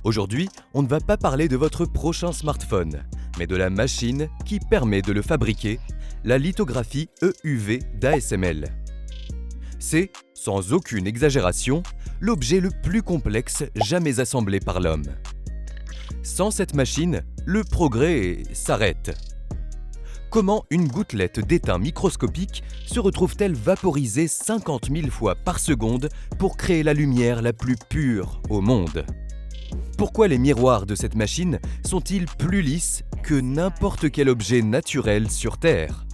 Aujourd'hui, on ne va pas parler de votre prochain smartphone, mais de la machine qui permet de le fabriquer, la lithographie EUV d'ASML. C'est, sans aucune exagération, l'objet le plus complexe jamais assemblé par l'homme. Sans cette machine, le progrès s'arrête. Comment une gouttelette d'étain microscopique se retrouve-t-elle vaporisée 50 000 fois par seconde pour créer la lumière la plus pure au monde ? Pourquoi les miroirs de cette machine sont-ils plus lisses que n'importe quel objet naturel sur Terre ?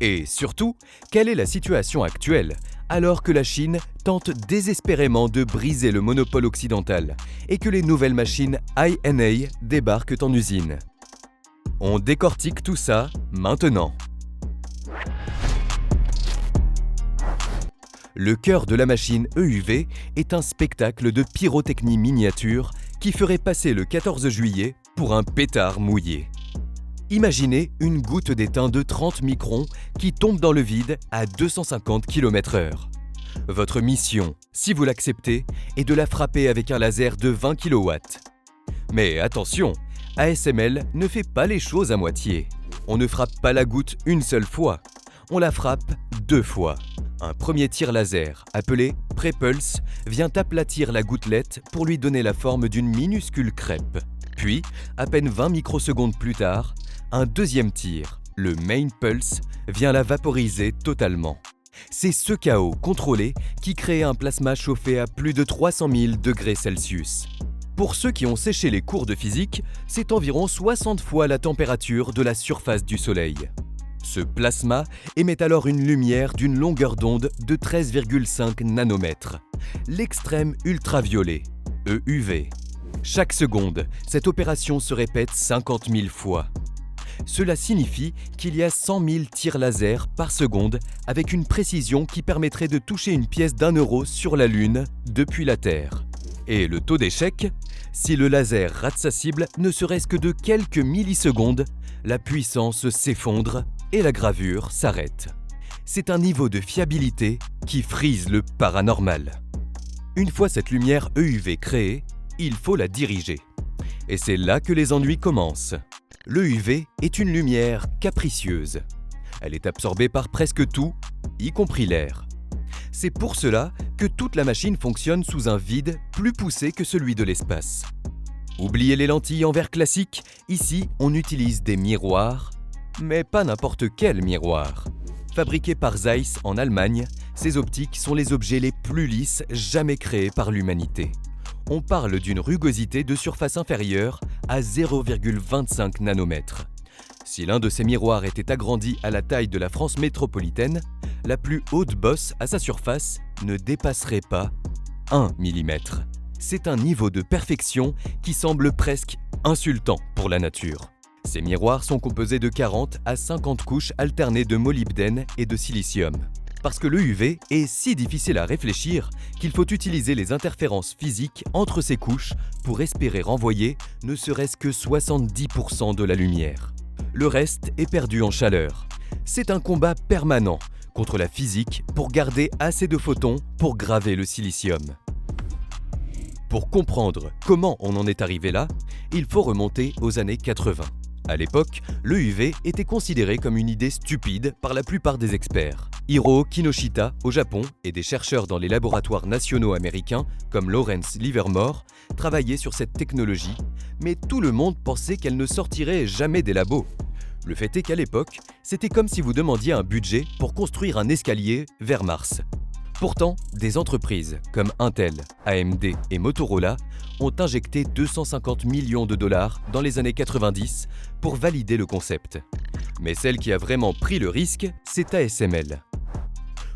Et surtout, quelle est la situation actuelle alors que la Chine tente désespérément de briser le monopole occidental et que les nouvelles machines High-NA débarquent en usine ? On décortique tout ça maintenant. Le cœur de la machine EUV est un spectacle de pyrotechnie miniature qui ferait passer le 14 juillet pour un pétard mouillé. Imaginez une goutte d'étain de 30 microns qui tombe dans le vide à 250 km/h. Votre mission, si vous l'acceptez, est de la frapper avec un laser de 20 kW. Mais attention, ASML ne fait pas les choses à moitié. On ne frappe pas la goutte une seule fois, on la frappe 2 fois. Un premier tir laser, appelé Prepulse, vient aplatir la gouttelette pour lui donner la forme d'une minuscule crêpe. Puis, à peine 20 microsecondes plus tard, un deuxième tir, le Main Pulse, vient la vaporiser totalement. C'est ce chaos contrôlé qui crée un plasma chauffé à plus de 300 000 degrés Celsius. Pour ceux qui ont séché les cours de physique, c'est environ 60 fois la température de la surface du Soleil. Ce plasma émet alors une lumière d'une longueur d'onde de 13,5 nanomètres, l'extrême ultraviolet, EUV. Chaque seconde, cette opération se répète 50 000 fois. Cela signifie qu'il y a 100 000 tirs laser par seconde avec une précision qui permettrait de toucher une pièce d'1 € sur la Lune depuis la Terre. Et le taux d'échec ? Si le laser rate sa cible ne serait-ce que de quelques millisecondes, la puissance s'effondre et la gravure s'arrête. C'est un niveau de fiabilité qui frise le paranormal. Une fois cette lumière EUV créée, il faut la diriger. Et c'est là que les ennuis commencent. L'EUV est une lumière capricieuse. Elle est absorbée par presque tout, y compris l'air. C'est pour cela que toute la machine fonctionne sous un vide plus poussé que celui de l'espace. Oubliez les lentilles en verre classique, ici on utilise des miroirs, mais pas n'importe quel miroir. Fabriqués par Zeiss en Allemagne, ces optiques sont les objets les plus lisses jamais créés par l'humanité. On parle d'une rugosité de surface inférieure à 0,25 nanomètres. Si l'un de ces miroirs était agrandi à la taille de la France métropolitaine, la plus haute bosse à sa surface ne dépasserait pas 1 mm. C'est un niveau de perfection qui semble presque insultant pour la nature. Ces miroirs sont composés de 40 à 50 couches alternées de molybdène et de silicium. Parce que l'EUV est si difficile à réfléchir qu'il faut utiliser les interférences physiques entre ces couches pour espérer renvoyer ne serait-ce que 70% de la lumière. Le reste est perdu en chaleur. C'est un combat permanent contre la physique pour garder assez de photons pour graver le silicium. Pour comprendre comment on en est arrivé là, il faut remonter aux années 80. À l'époque, l'EUV était considéré comme une idée stupide par la plupart des experts. Hiro Kinoshita au Japon et des chercheurs dans les laboratoires nationaux américains comme Lawrence Livermore travaillaient sur cette technologie, mais tout le monde pensait qu'elle ne sortirait jamais des labos. Le fait est qu'à l'époque, c'était comme si vous demandiez un budget pour construire un escalier vers Mars. Pourtant, des entreprises comme Intel, AMD et Motorola ont injecté 250 millions de dollars dans les années 90 pour valider le concept. Mais celle qui a vraiment pris le risque, c'est ASML.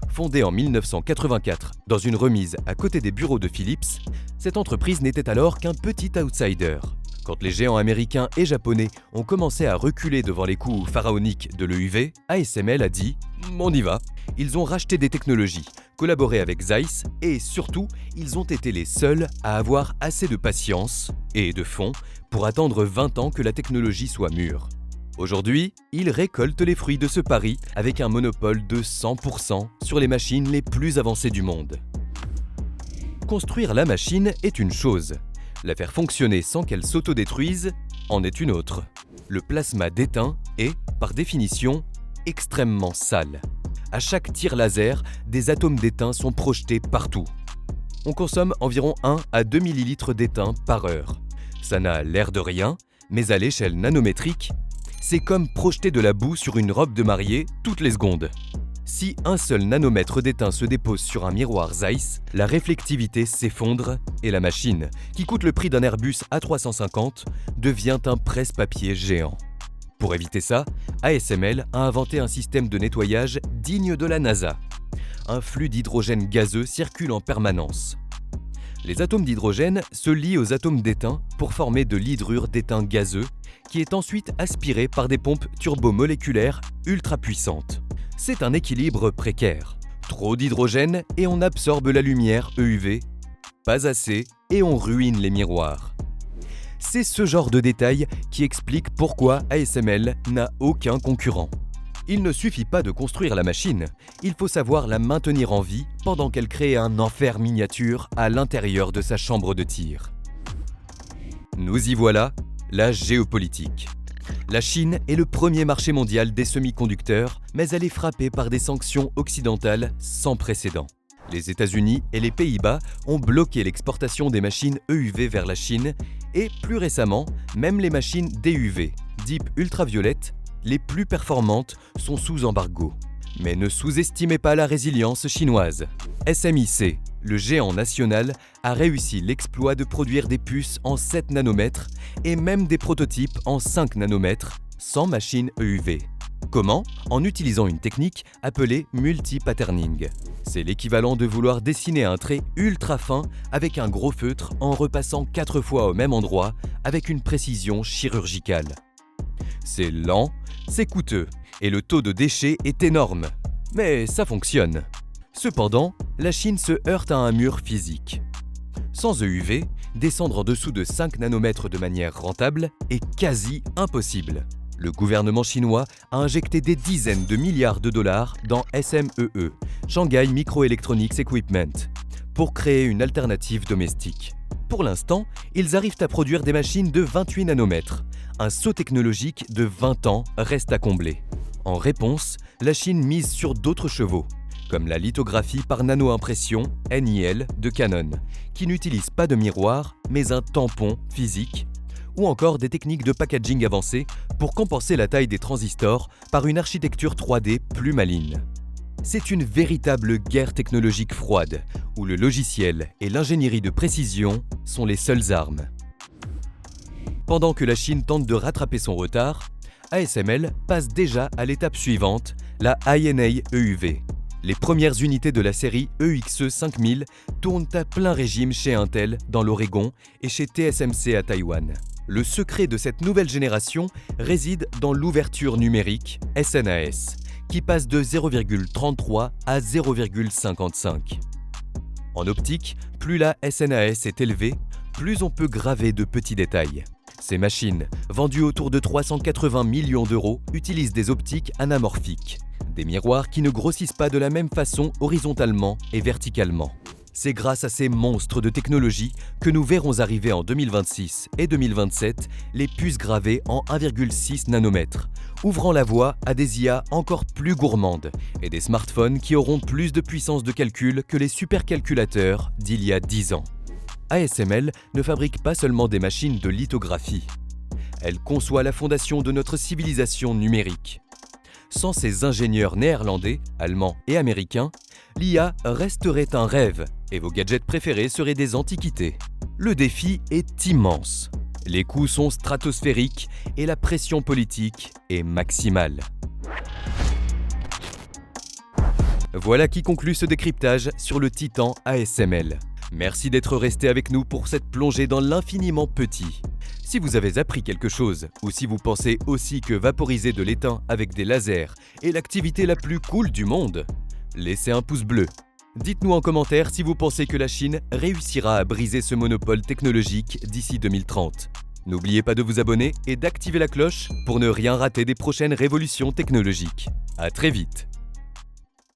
Fondée en 1984 dans une remise à côté des bureaux de Philips, cette entreprise n'était alors qu'un petit outsider. Quand les géants américains et japonais ont commencé à reculer devant les coups pharaoniques de l'EUV, ASML a dit « on y va ». Ils ont racheté des technologies, collaboré avec Zeiss et surtout, ils ont été les seuls à avoir assez de patience et de fonds pour attendre 20 ans que la technologie soit mûre. Aujourd'hui, ils récoltent les fruits de ce pari avec un monopole de 100% sur les machines les plus avancées du monde. Construire la machine est une chose. La faire fonctionner sans qu'elle s'autodétruise en est une autre. Le plasma d'étain est, par définition, extrêmement sale. À chaque tir laser, des atomes d'étain sont projetés partout. On consomme environ 1 à 2 ml d'étain par heure. Ça n'a l'air de rien, mais à l'échelle nanométrique, c'est comme projeter de la boue sur une robe de mariée toutes les secondes. Si un seul nanomètre d'étain se dépose sur un miroir Zeiss, la réflectivité s'effondre et la machine, qui coûte le prix d'un Airbus A350, devient un presse-papier géant. Pour éviter ça, ASML a inventé un système de nettoyage digne de la NASA. Un flux d'hydrogène gazeux circule en permanence. Les atomes d'hydrogène se lient aux atomes d'étain pour former de l'hydrure d'étain gazeux, qui est ensuite aspiré par des pompes turbomoléculaires ultra puissantes. C'est un équilibre précaire. Trop d'hydrogène et on absorbe la lumière EUV, pas assez et on ruine les miroirs. C'est ce genre de détail qui explique pourquoi ASML n'a aucun concurrent. Il ne suffit pas de construire la machine, il faut savoir la maintenir en vie pendant qu'elle crée un enfer miniature à l'intérieur de sa chambre de tir. Nous y voilà, la géopolitique. La Chine est le premier marché mondial des semi-conducteurs, mais elle est frappée par des sanctions occidentales sans précédent. Les États-Unis et les Pays-Bas ont bloqué l'exportation des machines EUV vers la Chine et, plus récemment, même les machines DUV, dites ultraviolettes, les plus performantes, sont sous embargo. Mais ne sous-estimez pas la résilience chinoise. SMIC, le géant national, a réussi l'exploit de produire des puces en 7 nanomètres et même des prototypes en 5 nanomètres, sans machine EUV. Comment ? En utilisant une technique appelée multi-patterning. C'est l'équivalent de vouloir dessiner un trait ultra fin avec un gros feutre en repassant 4 fois au même endroit avec une précision chirurgicale. C'est lent, c'est coûteux et le taux de déchets est énorme. Mais ça fonctionne. Cependant, la Chine se heurte à un mur physique. Sans EUV, descendre en dessous de 5 nanomètres de manière rentable est quasi impossible. Le gouvernement chinois a injecté des dizaines de milliards de dollars dans SMEE, Shanghai Microelectronics Equipment, pour créer une alternative domestique. Pour l'instant, ils arrivent à produire des machines de 28 nanomètres. Un saut technologique de 20 ans reste à combler. En réponse, la Chine mise sur d'autres chevaux, comme la lithographie par nano-impression NIL de Canon, qui n'utilise pas de miroir, mais un tampon physique, ou encore des techniques de packaging avancées pour compenser la taille des transistors par une architecture 3D plus maligne. C'est une véritable guerre technologique froide, où le logiciel et l'ingénierie de précision sont les seules armes. Pendant que la Chine tente de rattraper son retard, ASML passe déjà à l'étape suivante, la High-NA EUV. Les premières unités de la série EXE 5000 tournent à plein régime chez Intel dans l'Oregon et chez TSMC à Taïwan. Le secret de cette nouvelle génération réside dans l'ouverture numérique SNAS, qui passe de 0,33 à 0,55. En optique, plus la SNAS est élevée, plus on peut graver de petits détails. Ces machines, vendues autour de 380 millions d'euros, utilisent des optiques anamorphiques, des miroirs qui ne grossissent pas de la même façon horizontalement et verticalement. C'est grâce à ces monstres de technologie que nous verrons arriver en 2026 et 2027 les puces gravées en 1,6 nanomètres, ouvrant la voie à des IA encore plus gourmandes et des smartphones qui auront plus de puissance de calcul que les supercalculateurs d'il y a 10 ans. ASML ne fabrique pas seulement des machines de lithographie. Elle conçoit la fondation de notre civilisation numérique. Sans ces ingénieurs néerlandais, allemands et américains, l'IA resterait un rêve et vos gadgets préférés seraient des antiquités. Le défi est immense. Les coûts sont stratosphériques et la pression politique est maximale. Voilà qui conclut ce décryptage sur le titan ASML. Merci d'être resté avec nous pour cette plongée dans l'infiniment petit. Si vous avez appris quelque chose, ou si vous pensez aussi que vaporiser de l'étain avec des lasers est l'activité la plus cool du monde, laissez un pouce bleu. Dites-nous en commentaire si vous pensez que la Chine réussira à briser ce monopole technologique d'ici 2030. N'oubliez pas de vous abonner et d'activer la cloche pour ne rien rater des prochaines révolutions technologiques. À très vite.